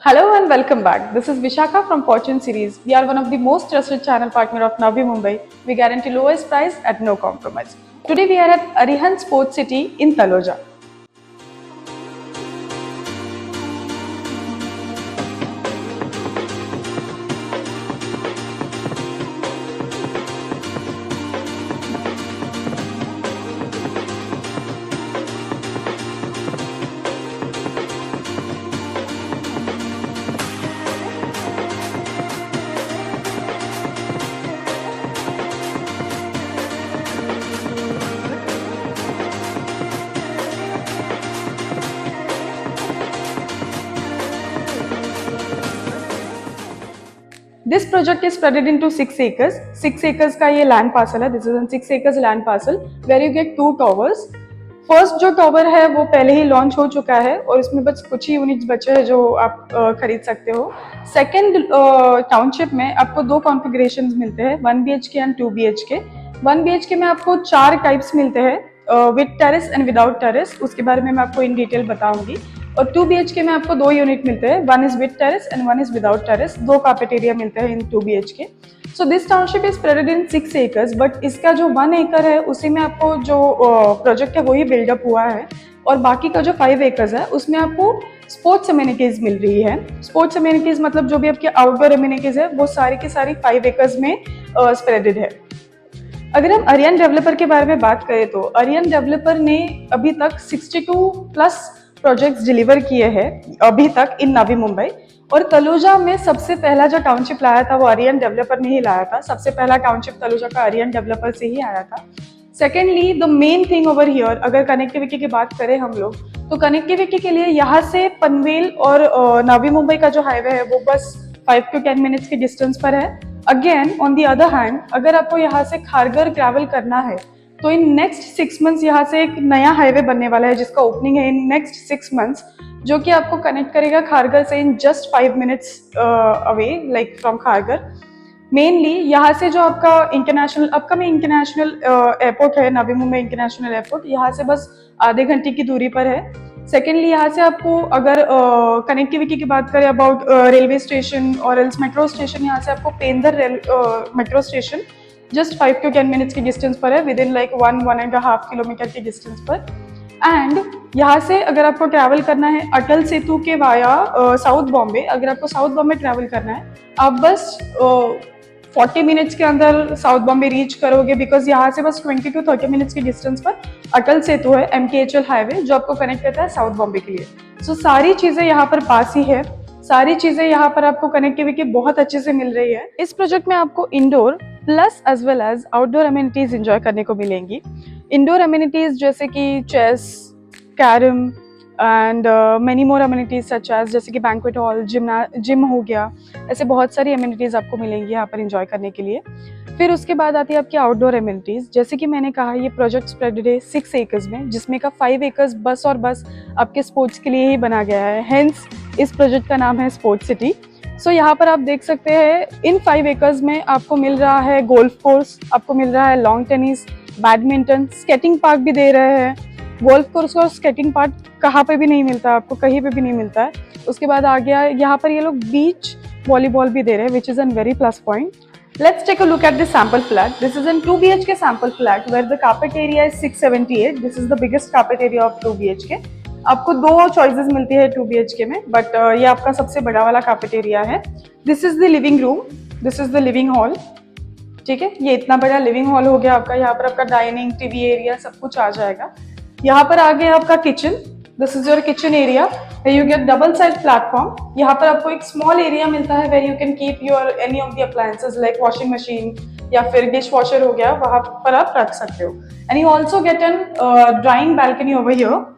Hello and welcome back. This is Vishakha from Fortune Series. We are one of the most trusted channel partner of Navi Mumbai. We guarantee lowest price at no compromise. Today we are at Arihant Sports City in Taloja. This project is spread into 6 acres. 6 acres का ये land parcel है. This is a 6 acres land parcel where you get 2 towers. First जो tower है वो पहले ही launch हो चुका है और इसमें बस कुछ ही यूनिट्स बचे हैं जो आप खरीद सकते हो. सेकेंड टाउनशिप में आपको दो कॉन्फ़िगरेशंस मिलते हैं, 1 BHK एंड 2 BHK. 1 BHK में आपको 4 टाइप्स मिलते हैं, with terrace and without terrace. उसके बारे में मैं आपको इन डिटेल बताऊंगी. और 2 BHK में आपको 2 यूनिट मिलते हैं, 1 is with terrace and 1 is without terrace. 2 cafeteria मिलते हैं इन 2 BHK. So this township is spreaded in 6 acres, but इसका जो 1 acre है उसी में आपको जो प्रोजेक्ट है वही बिल्डअप हुआ है. और बाकी का जो 5 acres है उसमें आपको स्पोर्ट्स अम्यूनिटीज मिल रही है. स्पोर्ट्स अम्यूनिटीज मतलब जो भी आपके आउटडोर अम्यूनिटीज है वो सारी की सारी 5 acres में स्प्रेडेड है. अगर हम अरियन डेवलपर के बारे में बात करें तो अरियन डेवलपर ने अभी तक 62 प्लस प्रोजेक्ट्स डिलीवर किए हैं अभी तक इन नवी मुंबई. और तलोजा में सबसे पहला जो टाउनशिप लाया था वो अरियन डेवलपर ने ही लाया था. सबसे पहला टाउनशिप तलोजा का अरियन डेवलपर से ही आया था. Secondly the main thing over here, अगर कनेक्टिविटी की बात करें हम लोग तो कनेक्टिविटी के लिए यहाँ से पनवेल और नवी मुंबई का जो हाईवे है वो बस 5 to 10 मिनट्स के डिस्टेंस पर है. Again on the other hand, अगर आपको यहाँ से खारगर ट्रैवल करना है तो इन नेक्स्ट 6 मंथ्स यहाँ से एक नया हाईवे बनने वाला है जिसका ओपनिंग है इन नेक्स्ट 6 मंथ्स, जो कि आपको कनेक्ट करेगा खारगर से in just 5 minutes away like from Kharghar. Mainly यहाँ से जो आपका अपकमिंग इंटरनेशनल एयरपोर्ट है नवी मुंबई इंटरनेशनल एयरपोर्ट, यहाँ से बस आधे घंटे की दूरी पर है. सेकेंडली यहाँ से आपको अगर कनेक्टिविटी की बात करें अबाउट रेलवे स्टेशन और एल्स मेट्रो स्टेशन, यहाँ से आपको Pendhar metro station just 5 to 10 minutes की डिस्टेंस पर है, विद इन लाइक 1.5 किलोमीटर की डिस्टेंस पर. एंड यहाँ से अगर आपको ट्रैवल करना है अटल सेतु के वाया साउथ बॉम्बे, अगर आपको साउथ बॉम्बे ट्रैवल करना है आप बस 40 मिनट्स के अंदर साउथ बॉम्बे रीच करोगे, बिकॉज यहाँ से बस 20 to 30 मिनट्स की डिस्टेंस पर अटल सेतु है, MKHL हाईवे, जो आपको कनेक्ट करता है साउथ बॉम्बे के लिए. सो सारी चीजें यहाँ पर पास ही है, सारी चीजें यहाँ पर आपको कनेक्टिविटी बहुत अच्छे से मिल रही है. इस प्रोजेक्ट में आपको indoor plus as well as outdoor amenities enjoy करने को मिलेंगी. इंडोर अम्यूनिटीज जैसे कि chess, carrom and many more amenities such as जैसे कि बैंक्वेट हॉल, जिम हो गया, ऐसे बहुत सारी अम्यूनिटीज आपको मिलेंगी यहाँ पर एंजॉय करने के लिए. फिर उसके बाद आती है आपकी आउटडोर अम्यूनिटीज. जैसे कि मैंने कहा ये प्रोजेक्ट स्प्रेडेड है 6 acres में, जिसमें का 5 acres बस और बस आपके स्पोर्ट्स के लिए ही बना गया है. हेंस इस प्रोजेक्ट का नाम है स्पोर्ट्स सिटी. सो यहाँ पर आप देख सकते हैं इन 5 acres में आपको मिल रहा है गोल्फ कोर्स, आपको मिल रहा है long tennis, badminton, skating park भी दे रहे हैं. गोल्फ कोर्स और स्केटिंग पार्क कहाँ पे भी नहीं मिलता, आपको कहीं पे भी नहीं मिलता है. उसके बाद आ गया यहाँ पर ये लोग बीच वॉलीबॉल भी दे रहे हैं, which is an very plus point. Let's take a look at this sample flat. This is a 2 BHK sample flat where the carpet area is 678. This is the biggest carpet area of 2 BHK. आपको दो choices मिलती है 2 BHK में, but ये आपका सबसे बड़ा वाला कार्पेट एरिया है. This is the living room, this is the living hall. ठीक है, ये इतना बड़ा लिविंग हॉल हो गया आपका. यहाँ पर आपका डाइनिंग, टीवी एरिया सब कुछ आ जाएगा. यहाँ पर आ गया आपका kitchen. This is your kitchen area, you get double side platform. यहाँ पर आपको एक स्मॉल एरिया मिलता है where you can keep your any of the appliances like washing machine या फिर डिश वॉशर हो गया, वहां पर आप रख सकते हो. And you also get an drawing balcony over here.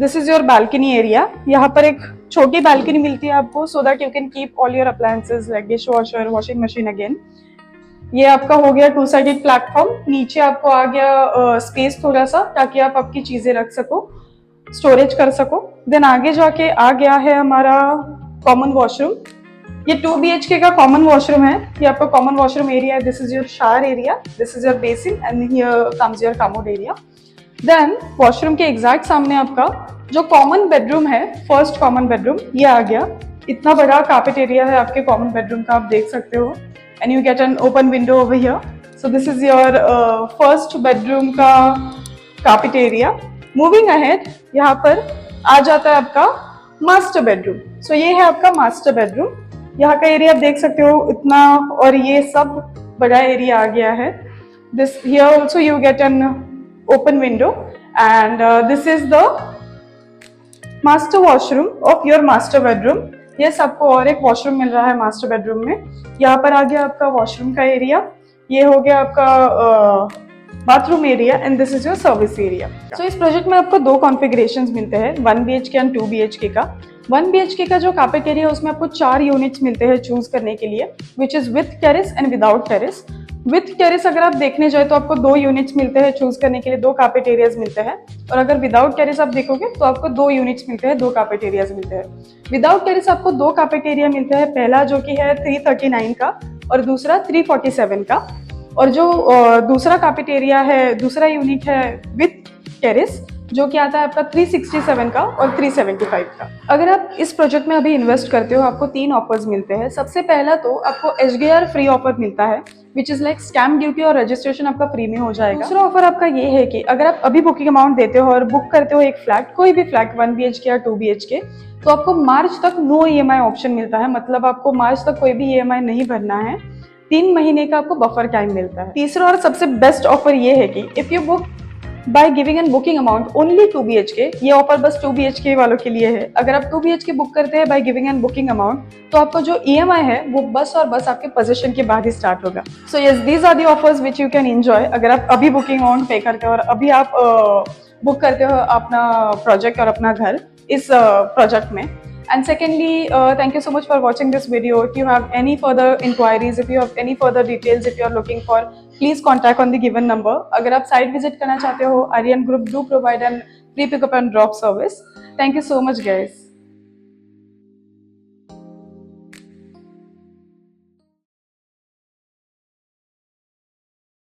This is your balcony area. यहाँ पर एक छोटी बालकनी मिलती है आपको so that you can keep all your appliances like dish washer, washing machine. Again ये आपका हो गया 2 साइडेड प्लेटफॉर्म. नीचे आपको आ गया स्पेस थोड़ा सा ताकि आप आपकी चीजें रख सको, स्टोरेज कर सको. देन आगे जाके आ गया है हमारा कॉमन वॉशरूम. ये 2 BHK का कॉमन वॉशरूम है. ये आपका कॉमन वॉशरूम एरिया है. This is your shower area, this is your basin and here comes your commode area. Then washroom के एग्जैक्ट सामने आपका जो कॉमन बेडरूम है, फर्स्ट कॉमन बेडरूम ये आ गया। इतना बड़ा कार्पेट एरिया है आपके कॉमन बेडरूम का, आप देख सकते हो। And you get an open window over here. So this is your first bedroom का कार्पेट एरिया। मूविंग अहेड, यहाँ पर आ जाता है आपका मास्टर बेडरूम। सो ये है आपका मास्टर बेडरूम। यहाँ का एरिया आप देख सकते हो इतना, और ये सब बड़ा एरिया आ गया है। This here also you get an open window, and this is the master washroom of your master bedroom। ये सबको और एक वॉशरूम मिल रहा है मास्टर बेडरूम में। यहाँ पर आ गया आपका वॉशरूम का एरिया, ये हो गया आपका bathroom area, and this is your service area. So इस प्रोजेक्ट में आपको दो कॉन्फ़िगरेशंस मिलते हैं, 1 BHK एंड 2 BHK का। 1 BHK का जो कार्पेट एरिया है उसमें आपको 4 यूनिट्स मिलते हैं चूज करने के लिए, which is with terrace and without terrace. With terrace अगर आप देखने जाए तो आपको 2 यूनिट्स मिलते हैं चूज करने के लिए, 2 कार्पेट एरियाज मिलते हैं। और अगर विदाउट टेरेस आप देखोगे तो आपको 2 यूनिट्स मिलते हैं, 2 कार्पेट एरियाज मिलते हैं। विदाउट टेरेस आपको 2 कार्पेट एरिया मिलते हैं, पहला जो कि है 339 का और दूसरा 347 का। और जो दूसरा कार्पेट एरिया है, दूसरा यूनिट है विथ टेरेस, जो कि आता है आपका 367 का और 375 का। अगर आप इस प्रोजेक्ट में अभी इन्वेस्ट करते हो आपको 3 ऑफर्स मिलते हैं। सबसे पहला तो आपको HGR फ्री ऑफर मिलता है, which is like stamp duty और रजिस्ट्रेशन आपका फ्री में हो जाएगा। दूसरा ऑफर आपका ये है कि अगर आप अभी बुकिंग अमाउंट देते हो और बुक करते हो एक फ्लैट, कोई भी फ्लैट 1 BHK या 2 BHK, तो आपको मार्च तक नो EMI ऑप्शन मिलता है। मतलब आपको मार्च तक कोई भी EMI नहीं भरना है, 3 महीने का आपको बफर टाइम मिलता है। तीसरा और सबसे बेस्ट ऑफर ये है कि if you book by giving an booking amount only 2 BHK, ये ऑफर बस 2 BHK वालों के लिए है। अगर आप 2 BHK बुक करते हैं by giving an booking amount, तो आपका जो EMI है वो बस और बस आपके पोजीशन के बाद ही स्टार्ट होगा। So yes, these are the offers which you can enjoy अगर आप अभी बुकिंग अमाउंट पे करते हो और अभी आप बुक करते हो अपना प्रोजेक्ट और अपना घर इस प्रोजेक्ट में। And secondly, thank you so much for watching this video. If you have any further inquiries, if you have any further details, if you are looking for, please contact on the given number. अगर आप site visit करना चाहते हो, Aryan Group do provide an free pickup and drop service. Thank you so much, guys.